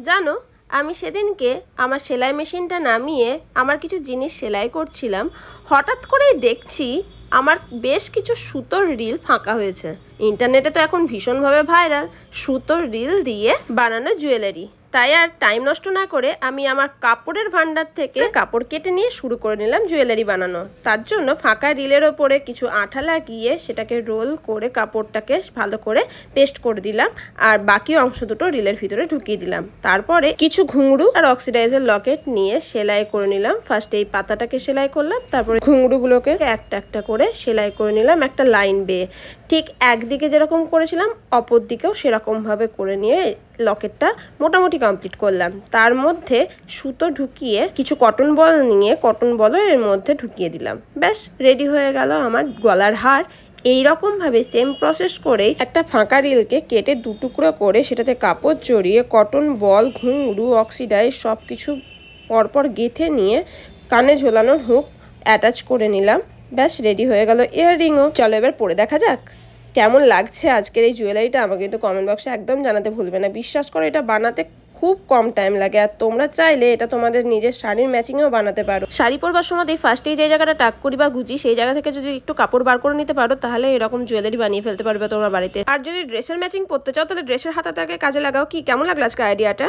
জানো, আমি সেদিনকে আমার সেলাই মেশিনটা নামিয়ে আমার কিছু জিনিস সেলাই করছিলাম। হঠাৎ করেই দেখছি আমার বেশ কিছু সুতোর রিল ফাঁকা হয়েছে। ইন্টারনেটে তো এখন ভীষণভাবে ভাইরাল সুতোর রিল দিয়ে বানানো জুয়েলারি। তাই আর টাইম নষ্ট না করে আমি আমার কাপড়ের ভান্ডার থেকে কাপড় কেটে নিয়ে শুরু করে নিলাম জুয়েলারি বানানো। তার জন্য ফাঁকা রিলের ওপরে কিছু আঠা লাগিয়ে সেটাকে রোল করে কাপড়টাকে ভালো করে পেস্ট করে দিলাম, আর বাকি অংশ দুটো রিলের ভিতরে ঢুকিয়ে দিলাম। তারপরে কিছু ঘুঙরু আর অক্সিডাইজার লকেট নিয়ে সেলাই করে নিলাম। ফার্স্টে এই পাতাটাকে সেলাই করলাম, তারপরে ঘুঙরুগুলোকে একটা একটা করে সেলাই করে নিলাম একটা লাইন বেয়ে। ঠিক একদিকে যেরকম করেছিলাম অপর দিকেও সেরকমভাবে করে নিয়ে লকেটটা মোটামুটি কমপ্লিট করলাম। তার মধ্যে সুতো ঢুকিয়ে কিছু কটন বল নিয়ে কটন বলও এর মধ্যে ঢুকিয়ে দিলাম। ব্যাস রেডি হয়ে গেল আমার গলার হার। এই রকমভাবে সেম প্রসেস করেই একটা ফাঁকা রিলকে কেটে দুটুকরো করে সেটাতে কাপড় জড়িয়ে কটন বল, ঘুঙরু, অক্সিডাইজ সব কিছু পরপর গেঁথে নিয়ে কানে ঝোলানোর হুক অ্যাটাচ করে নিলাম। ব্যাস রেডি হয়ে গেল ইয়াররিংও। চলো এবার পরে দেখা যাক কেমন লাগছে আজকের এই জুয়েলারিটা। আমাকে কিন্তু কমেন্ট বক্সে একদম জানাতে ভুলবে না। বিশ্বাস করো এটা বানাতে খুব কম টাইম লাগে, আর তোমরা চাইলে এটা তোমাদের নিজের শাড়ির ম্যাচিংয়েও বানাতে পারো। শাড়ি পরবার সময় ফার্স্টেই যে জায়গাটা টাক করি বা গুজি সেই জায়গা থেকে যদি একটু কাপড় বার করে নিতে পারো তাহলে এরকম জুয়েলারি বানিয়ে ফেলতে পারবে তোমরা বাড়িতে। আর যদি ড্রেসের ম্যাচিং পরতে চাও তাহলে ড্রেসের হাতাটাকে কাজে লাগাও। কি কেমন লাগলো আজকে আইডিয়াটা?